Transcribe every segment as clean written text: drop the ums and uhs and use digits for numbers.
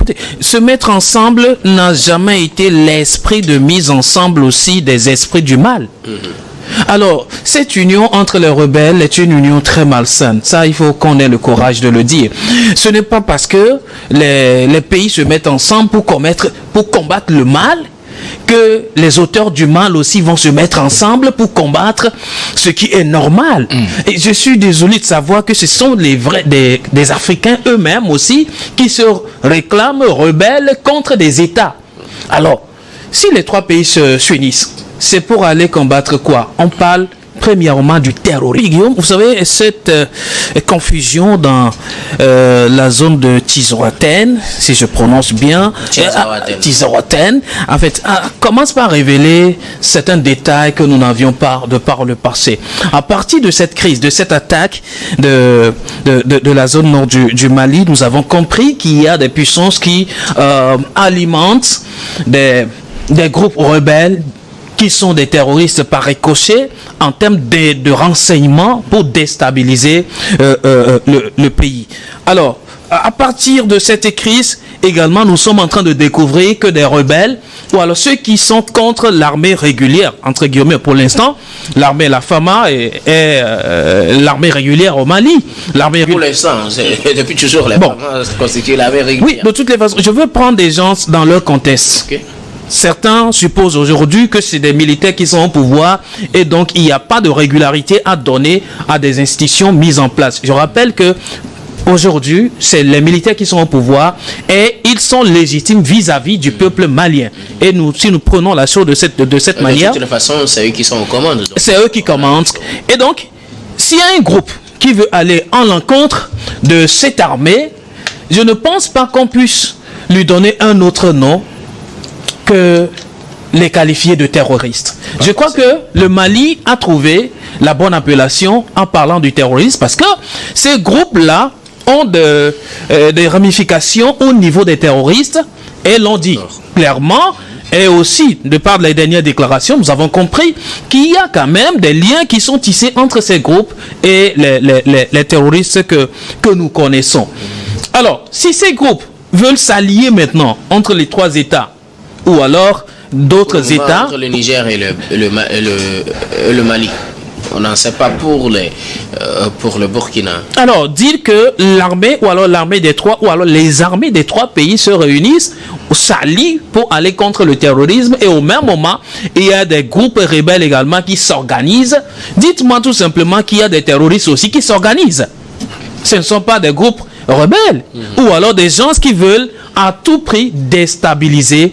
écoutez, se mettre ensemble n'a jamais été l'esprit de mise ensemble aussi des esprits du mal. Alors, cette union entre les rebelles est une union très malsaine. Ça, il faut qu'on ait le courage de le dire. Ce n'est pas parce que les pays se mettent ensemble pour combattre le mal que les auteurs du mal aussi vont se mettre ensemble pour combattre ce qui est normal. Et je suis désolé de savoir que ce sont des Africains eux-mêmes aussi qui se réclament rebelles contre des États. Alors, si les trois pays s'unissent, c'est pour aller combattre quoi? On parle premièrement du terrorisme. Guillaume, vous savez, cette confusion dans la zone de Tizoratène, si je prononce bien, Tizoratène, en fait, commence par révéler certains détails que nous n'avions pas de par le passé. À partir de cette crise, de cette attaque de la zone nord du Mali, nous avons compris qu'il y a des puissances qui alimentent des groupes rebelles qui sont des terroristes par ricochet en termes de renseignements pour déstabiliser le pays. Alors, à partir de cette crise, également, nous sommes en train de découvrir que des rebelles, ou alors ceux qui sont contre l'armée régulière, entre guillemets pour l'instant, l'armée, la FAMA est l'armée régulière au Mali. Pour l'instant, depuis toujours, la FAMA constitue l'armée régulière. Oui, de toutes les façons, je veux prendre des gens dans leur contexte. Okay. Certains supposent aujourd'hui que c'est des militaires qui sont au pouvoir et donc il n'y a pas de régularité à donner à des institutions mises en place. Je rappelle que aujourd'hui, c'est les militaires qui sont au pouvoir et ils sont légitimes vis-à-vis du peuple malien. Et nous, si nous prenons la chose de cette manière... De toute façon, c'est eux qui sont aux commandes. C'est eux qui commandent. Et donc, s'il y a un groupe qui veut aller en l'encontre de cette armée, je ne pense pas qu'on puisse lui donner un autre nom que les qualifier de terroristes. Je crois que le Mali a trouvé la bonne appellation en parlant du terrorisme parce que ces groupes-là ont des ramifications au niveau des terroristes et l'ont dit clairement. Et aussi, de par les dernières déclarations, nous avons compris qu'il y a quand même des liens qui sont tissés entre ces groupes et les terroristes que nous connaissons. Alors, si ces groupes veulent s'allier maintenant entre les trois États, ou alors d'autres États... Entre le Niger et le Mali. On n'en sait pas pour le Burkina. Alors, dire que l'armée, ou alors l'armée des trois, ou alors les armées des trois pays se réunissent, s'allient pour aller contre le terrorisme, et au même moment, il y a des groupes rebelles également qui s'organisent. Dites-moi tout simplement qu'il y a des terroristes aussi qui s'organisent. Ce ne sont pas des groupes rebelles, ou alors des gens qui veulent à tout prix déstabiliser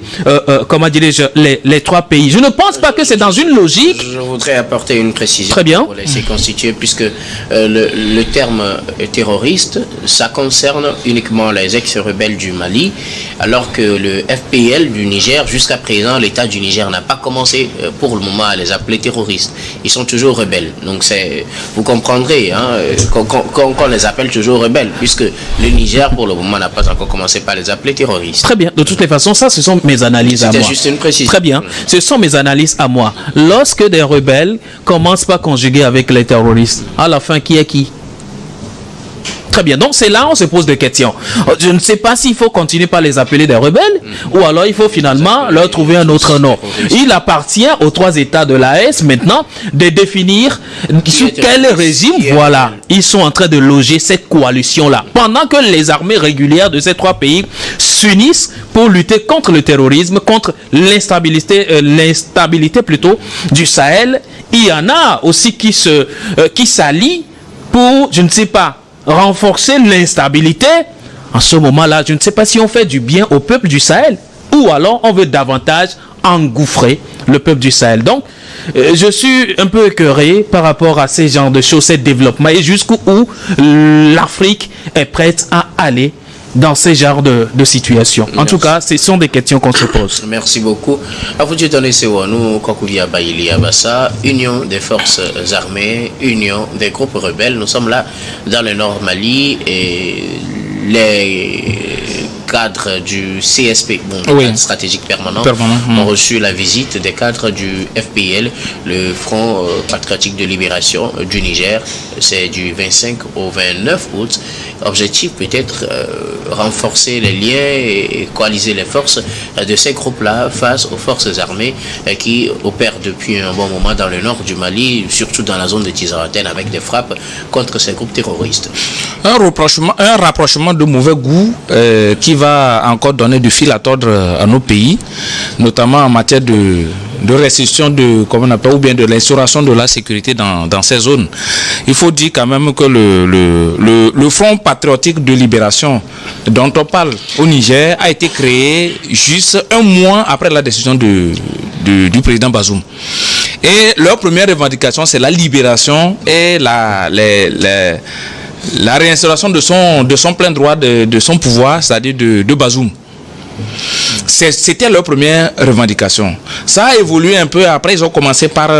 comment dirais-je, les trois pays. Je ne pense pas que c'est dans une logique. Je voudrais apporter une précision. Très bien. Pour laisser constituer, puisque le terme terroriste, ça concerne uniquement les ex-rebelles du Mali, alors que le FPL du Niger, jusqu'à présent, l'État du Niger n'a pas commencé pour le moment à les appeler terroristes. Ils sont toujours rebelles. Donc vous comprendrez qu'on les appelle toujours rebelles, puisque le Niger, pour le moment, n'a pas encore commencé par les appeler terroristes. Très bien. De toutes les façons, ça, ce sont mes analyses à moi. C'était juste une précision. Très bien. Ce sont mes analyses à moi. Lorsque des rebelles commencent par conjuguer avec les terroristes, à la fin, qui est qui? Très bien. Donc, c'est là où on se pose des questions. Je ne sais pas s'il faut continuer par les appeler des rebelles ou alors il faut finalement leur trouver un autre nom. Il appartient aux trois États de l'AES maintenant de définir sous quel régime, voilà, ils sont en train de loger cette coalition-là. Pendant que les armées régulières de ces trois pays s'unissent pour lutter contre le terrorisme, contre l'instabilité plutôt du Sahel, il y en a aussi qui s'allient pour, je ne sais pas, renforcer l'instabilité. En ce moment-là, je ne sais pas si on fait du bien au peuple du Sahel ou alors on veut davantage engouffrer le peuple du Sahel. Donc, je suis un peu écœuré par rapport à ces genres de choses, ces développements et jusqu'où l'Afrique est prête à aller dans ces genres de situations. Merci. En tout cas, ce sont des questions qu'on se pose. Merci beaucoup. Union des forces armées, union des groupes rebelles. Nous sommes là dans le Nord Mali et les cadres du CSP, cadre stratégique permanent. Ont reçu la visite des cadres du FPL, le Front Patriotique de Libération du Niger. C'est du 25 au 29 août. Objectif peut-être renforcer les liens et coaliser les forces de ces groupes-là face aux forces armées qui opèrent depuis un bon moment dans le nord du Mali, surtout dans la zone de Tizawaten, avec des frappes contre ces groupes terroristes. Un rapprochement de mauvais goût qui va encore donner du fil à tordre à nos pays, notamment en matière de restriction ou bien de l'instauration de la sécurité dans ces zones. Il faut dire quand même que le Front Patriotique de Libération dont on parle au Niger a été créé juste un mois après la décision du président Bazoum. Et leur première revendication, c'est la libération et la réinstauration de son plein droit, de son pouvoir, c'est-à-dire de Bazoum. C'était leur première revendication. Ça a évolué un peu. Après, ils ont commencé par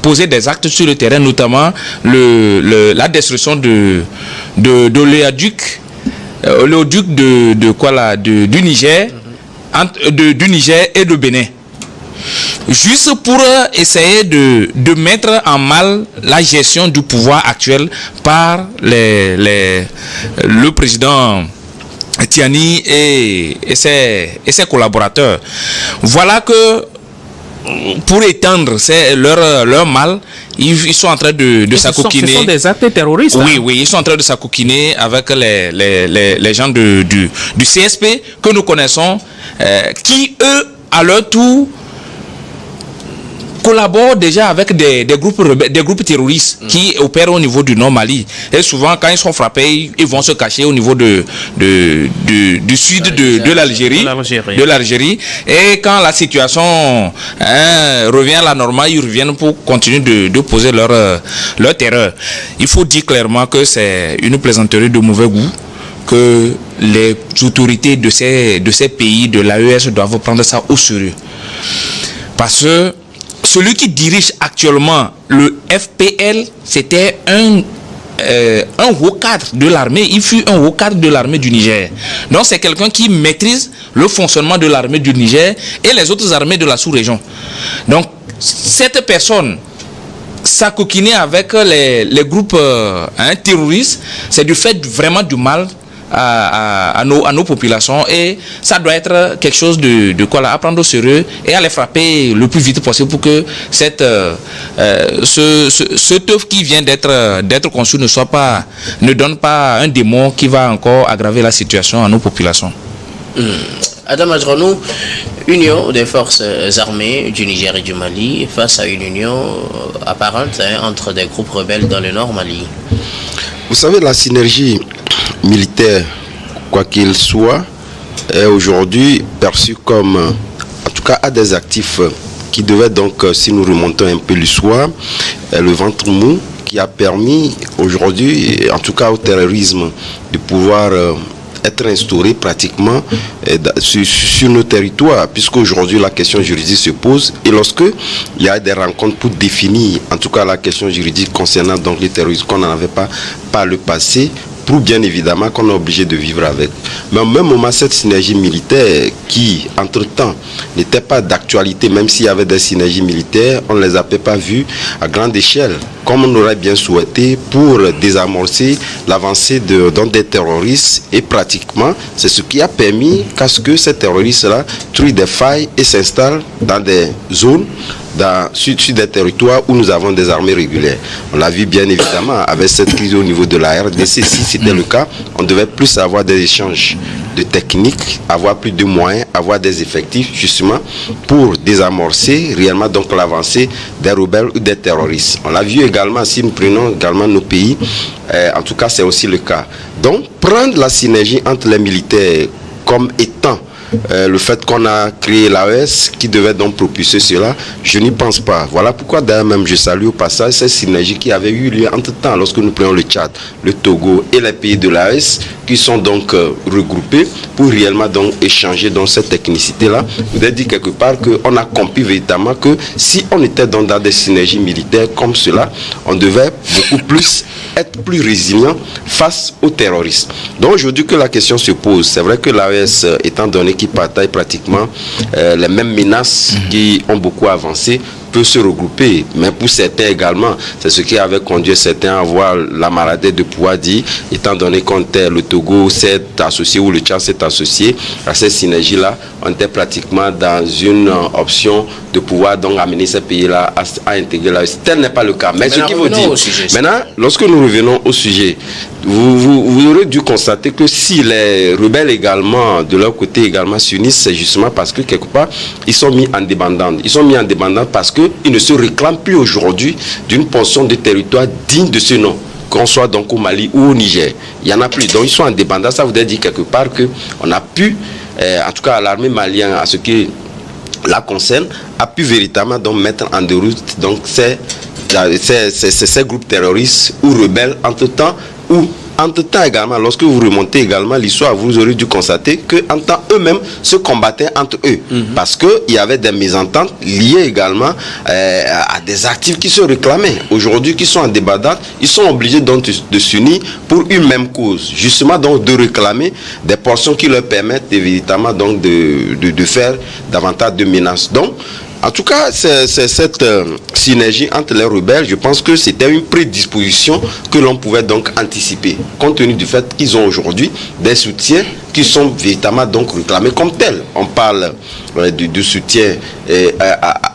poser des actes sur le terrain, notamment la destruction de l'oléoduc du Niger, du Niger et de Bénin. Juste pour essayer de mettre en mal la gestion du pouvoir actuel par le président Tiani et ses collaborateurs. Voilà que pour étendre leur mal, ils sont en train de s'acoquiner. Ce sont des actes terroristes. Oui, ils sont en train de s'acoquiner avec les gens du CSP que nous connaissons, qui eux, à leur tour, collaborent déjà avec des groupes terroristes qui opèrent au niveau du Nord Mali. Et souvent, quand ils sont frappés, ils vont se cacher au niveau du sud de l'Algérie. Et quand la situation revient à la normale, ils reviennent pour continuer de poser leur terreur. Il faut dire clairement que c'est une plaisanterie de mauvais goût, que les autorités de ces pays, de l'AES, doivent prendre ça au sérieux. Parce que celui qui dirige actuellement le FPL, c'était un haut cadre de l'armée. Il fut un haut cadre de l'armée du Niger. Donc c'est quelqu'un qui maîtrise le fonctionnement de l'armée du Niger et les autres armées de la sous-région. Donc cette personne s'acoquiner avec les groupes terroristes, c'est du fait vraiment du mal à nos populations, et ça doit être quelque chose de quoi à prendre au sérieux et à les frapper le plus vite possible pour que ce œuf qui vient d'être conçu ne donne pas un démon qui va encore aggraver la situation à nos populations. Adam Adronou, union des forces armées du Niger et du Mali face à une union apparente entre des groupes rebelles dans le nord Mali. Vous savez, la synergie militaire, quoi qu'il soit, est aujourd'hui perçue comme, en tout cas, à des actifs qui devaient donc, si nous remontons un peu l'histoire, le ventre mou qui a permis aujourd'hui, en tout cas au terrorisme, de pouvoir être instauré pratiquement sur nos territoires, puisqu'aujourd'hui la question juridique se pose, et lorsque il y a des rencontres pour définir en tout cas la question juridique concernant donc les terroristes qu'on n'en avait pas par le passé, prouve bien évidemment qu'on est obligé de vivre avec. Mais au même moment, cette synergie militaire qui, entre-temps, n'était pas d'actualité, même s'il y avait des synergies militaires, on ne les avait pas vues à grande échelle, comme on aurait bien souhaité, pour désamorcer l'avancée des terroristes. Et pratiquement, c'est ce qui a permis qu'à ce que ces terroristes-là trouvent des failles et s'installent dans des zones, sur des territoires où nous avons des armées régulières. On l'a vu bien évidemment avec cette crise au niveau de la RDC. Si c'était le cas, on devait plus avoir des échanges de techniques, avoir plus de moyens, avoir des effectifs justement pour désamorcer réellement donc l'avancée des rebelles ou des terroristes. On l'a vu également, si nous prenons également nos pays, en tout cas c'est aussi le cas. Donc prendre la synergie entre les militaires comme étant le fait qu'on a créé l'AES qui devait donc propulser cela, je n'y pense pas. Voilà pourquoi d'ailleurs même je salue au passage cette synergie qui avait eu lieu entre-temps lorsque nous prenons le Tchad, le Togo et les pays de l'AES qui sont donc regroupés pour réellement donc échanger dans cette technicité-là. Vous avez dit quelque part qu'on a compris véritablement que si on était dans des synergies militaires comme cela, on devait beaucoup plus être plus résilient face aux terroristes. Donc aujourd'hui que la question se pose, c'est vrai que l'AES, étant donné qu'il partage pratiquement les mêmes menaces qui ont beaucoup avancé, peut se regrouper, mais pour certains également, c'est ce qui avait conduit certains à avoir la maladie de pouvoir dire, étant donné qu'on était le Togo s'est associé ou le Tchad s'est associé à cette synergie-là, on était pratiquement dans une option de pouvoir donc amener ces pays-là à intégrer la. Tel n'est pas le cas. Mais ce qui veut dire, maintenant, lorsque nous revenons au sujet, vous aurez dû constater que si les rebelles également, de leur côté également s'unissent, c'est justement parce que quelque part, ils sont mis en dépendance. Ils sont mis en dépendance parce qu'ils ne se réclament plus aujourd'hui d'une portion de territoire digne de ce nom, qu'on soit donc au Mali ou au Niger. Il n'y en a plus. Donc ils sont en dépendance. Ça voudrait dire quelque part qu'on a pu, en tout cas l'armée malienne, à ce qui la concerne, a pu véritablement donc mettre en déroute donc ces groupes terroristes ou rebelles entre-temps ou entre-temps également, lorsque vous remontez également l'histoire, vous aurez dû constater qu'en temps eux-mêmes se combattaient entre eux. Parce qu'il y avait des mésententes liées également à des actifs qui se réclamaient. Aujourd'hui, qui sont en débat, ils sont obligés donc de s'unir pour une même cause. Justement donc de réclamer des portions qui leur permettent évidemment donc de faire davantage de menaces. Donc, en tout cas, c'est cette synergie entre les rebelles, je pense que c'était une prédisposition que l'on pouvait donc anticiper, compte tenu du fait qu'ils ont aujourd'hui des soutiens qui sont véritablement donc réclamés comme tels. On parle du soutien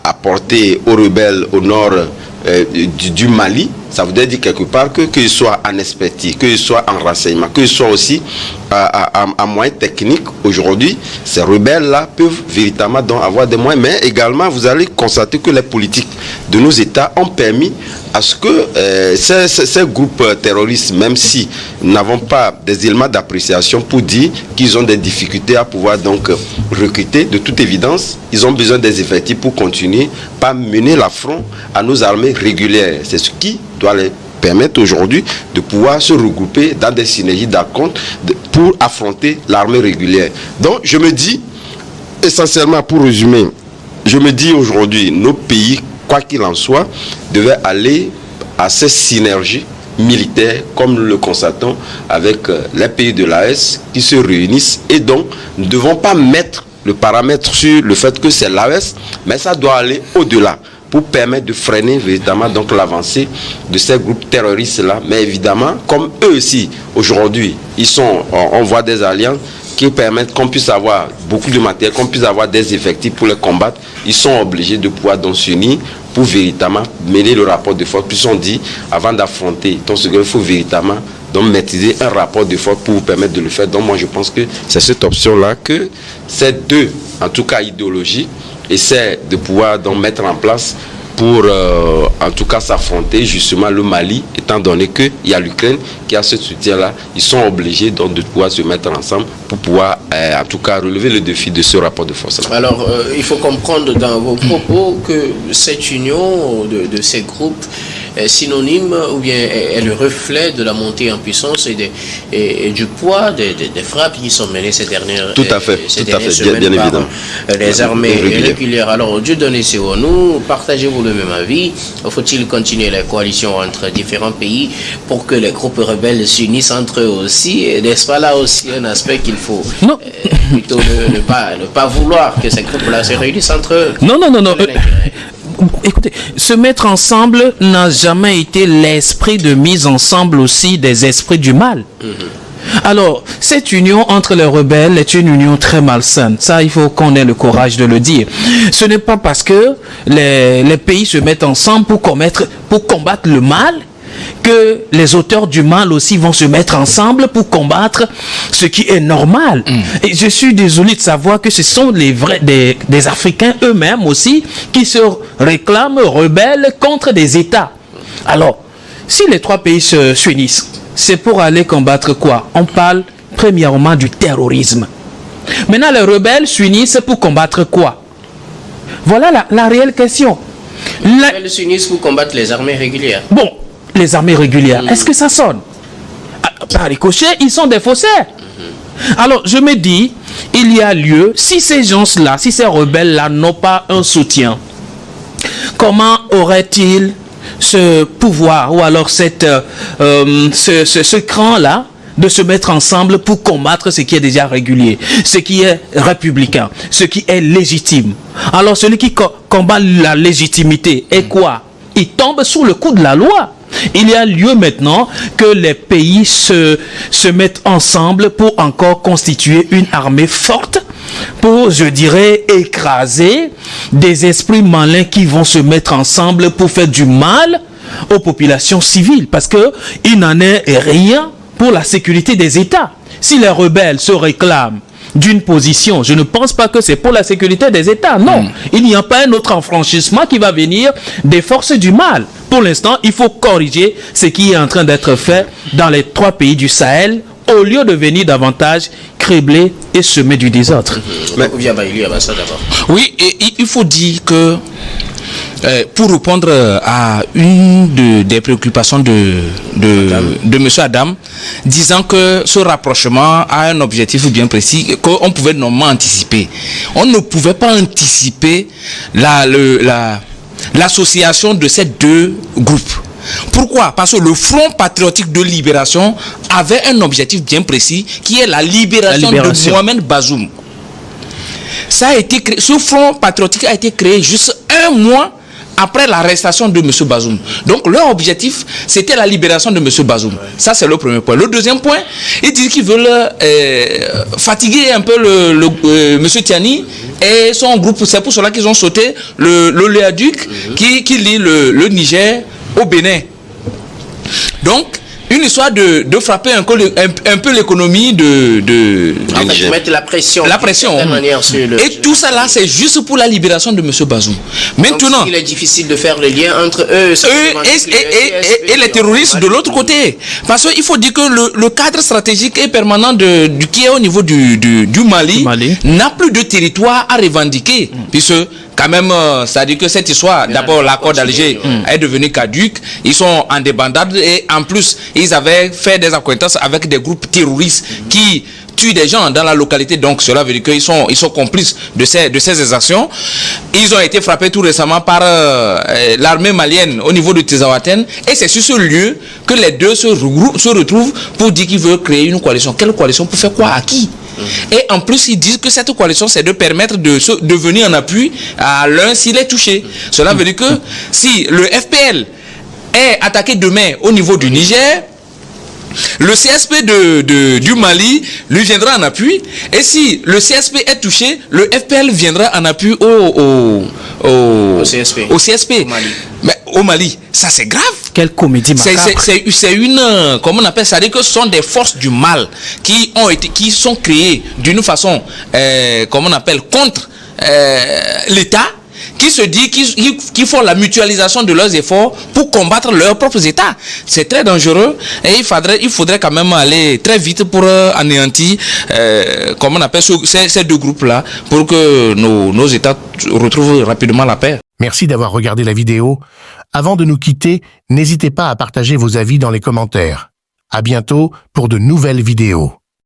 apporté aux rebelles au nord du Mali. Ça voudrait dire quelque part qu'ils soient en expertise, qu'ils soient en renseignement, qu'ils soient aussi en moyens techniques. Aujourd'hui, ces rebelles-là peuvent véritablement donc avoir des moyens, mais également vous allez constater que les politiques de nos États ont permis à ce que ces groupes terroristes, même si nous n'avons pas des éléments d'appréciation pour dire qu'ils ont des difficultés à pouvoir donc recruter, de toute évidence, ils ont besoin des effectifs pour continuer par mener l'affront à nos armées régulières. C'est ce qui doit les permettre aujourd'hui de pouvoir se regrouper dans des synergies d'acompte pour affronter l'armée régulière. Donc je me dis, essentiellement pour résumer, je me dis aujourd'hui, nos pays, quoi qu'il en soit, devaient aller à ces synergies militaires comme nous le constatons avec les pays de l'AES qui se réunissent, et donc nous ne devons pas mettre le paramètre sur le fait que c'est l'AES, mais ça doit aller au-delà pour permettre de freiner véritablement donc l'avancée de ces groupes terroristes-là. Mais évidemment, comme eux aussi, aujourd'hui, on voit des alliances qui permettent qu'on puisse avoir beaucoup de matériel, qu'on puisse avoir des effectifs pour les combattre, ils sont obligés de pouvoir donc s'unir pour véritablement mêler le rapport de force. Puis on dit, avant d'affronter ton secret, il faut véritablement donc maîtriser un rapport de force pour vous permettre de le faire. Donc moi je pense que c'est cette option-là que ces deux, en tout cas idéologies, essaient de pouvoir donc mettre en place pour en tout cas s'affronter justement le Mali, étant donné qu'il y a l'Ukraine qui a ce soutien-là. Ils sont obligés donc de pouvoir se mettre ensemble pour pouvoir en tout cas relever le défi de ce rapport de force-là. Alors il faut comprendre dans vos propos que cette union de ces groupes est synonyme ou bien est le reflet de la montée en puissance et du poids des frappes qui sont menées ces dernières tout à fait, bien évidemment. Les armées régulières. Alors Dieu donné c'est nous, partagez-vous le même avis. Faut-il continuer la coalition entre différents pays pour que les groupes rebelles s'unissent entre eux aussi? N'est-ce pas là aussi un aspect qu'il faut plutôt ne pas vouloir que ces groupes-là se réunissent entre eux? Non. Écoutez, se mettre ensemble n'a jamais été l'esprit de mise ensemble aussi des esprits du mal. Alors, cette union entre les rebelles est une union très malsaine. Ça, il faut qu'on ait le courage de le dire. Ce n'est pas parce que les pays se mettent ensemble pour combattre le mal que les auteurs du mal aussi vont se mettre ensemble pour combattre ce qui est normal. Et je suis désolé de savoir que ce sont des Africains eux-mêmes aussi qui se réclament rebelles contre des États. Alors, si les trois pays s'unissent, c'est pour aller combattre quoi? On parle premièrement du terrorisme. Maintenant, les rebelles s'unissent pour combattre quoi? Voilà la réelle question. Les rebelles s'unissent pour combattre les armées régulières. Bon, les armées régulières, est-ce que ça sonne? Par ricochet, ils sont des faussaires. Alors, je me dis, il y a lieu, si ces gens-là, si ces rebelles-là n'ont pas un soutien, comment auraient-ils ce pouvoir ou alors ce cran-là de se mettre ensemble pour combattre ce qui est déjà régulier, ce qui est républicain, ce qui est légitime? Alors, celui qui combat la légitimité est quoi? Il tombe sous le coup de la loi. Il y a lieu maintenant que les pays se mettent ensemble pour encore constituer une armée forte pour, je dirais, écraser des esprits malins qui vont se mettre ensemble pour faire du mal aux populations civiles. Parce qu'il n'en est rien pour la sécurité des États. Si les rebelles se réclament d'une position, je ne pense pas que c'est pour la sécurité des États. Non, il n'y a pas un autre enfranchissement qui va venir des forces du mal. Pour l'instant, il faut corriger ce qui est en train d'être fait dans les 3 pays du Sahel au lieu de venir davantage cribler et semer du désordre. Oui, et il faut dire que pour répondre à une des préoccupations de M. Adam, disant que ce rapprochement a un objectif bien précis qu'on pouvait normalement anticiper. On ne pouvait pas anticiper l'association de ces 2 groupes. Pourquoi? Parce que le Front patriotique de libération avait un objectif bien précis qui est la libération. De Mohamed Bazoum. Ça a été créé, ce Front patriotique a été créé juste 1 mois après l'arrestation de M. Bazoum. Donc leur objectif, c'était la libération de M. Bazoum. Ça, c'est le premier point. Le deuxième point, ils disent qu'ils veulent fatiguer un peu M. Tiani et son groupe. C'est pour cela qu'ils ont sauté l'oléaduc qui lie le Niger au Bénin. Donc, une histoire de frapper un peu l'économie de mettre la pression. Et tout ça là, c'est juste pour la libération de M. Bazoum. Maintenant, donc, il est difficile de faire le lien entre eux et les terroristes de l'autre côté. Parce qu'il faut dire que le cadre stratégique et permanent qui est au niveau du Mali n'a plus de territoire à revendiquer. Puisque quand même, c'est-à-dire que cette histoire, d'abord l'accord d'Alger est devenu caduque, ils sont en débandade et en plus, ils avaient fait des acquaintances avec des groupes terroristes qui tuent des gens dans la localité, donc cela veut dire qu'ils sont complices de ces actions. Ils ont été frappés tout récemment par l'armée malienne au niveau de Tizawaten et c'est sur ce lieu que les deux se retrouvent pour dire qu'ils veulent créer une coalition. Quelle coalition? Pour faire quoi? À qui? Et en plus, ils disent que cette coalition, c'est de permettre de venir en appui à l'un s'il est touché. Cela veut dire que si le FPL est attaqué demain au niveau du Niger, le CSP du Mali lui viendra en appui. Et si le CSP est touché, le FPL viendra en appui au CSP. Au Mali. Mais au Mali, ça c'est grave. Quelle comédie macabre. C'est une, comment on appelle ça, c'est-à-dire que ce sont des forces du mal qui sont créées d'une façon, comment on appelle, contre l'État, qui se dit qu'ils font la mutualisation de leurs efforts pour combattre leurs propres États. C'est très dangereux et il faudrait quand même aller très vite pour anéantir, comment on appelle ces 2 groupes-là, pour que nos États retrouvent rapidement la paix. Merci d'avoir regardé la vidéo. Avant de nous quitter, n'hésitez pas à partager vos avis dans les commentaires. À bientôt pour de nouvelles vidéos.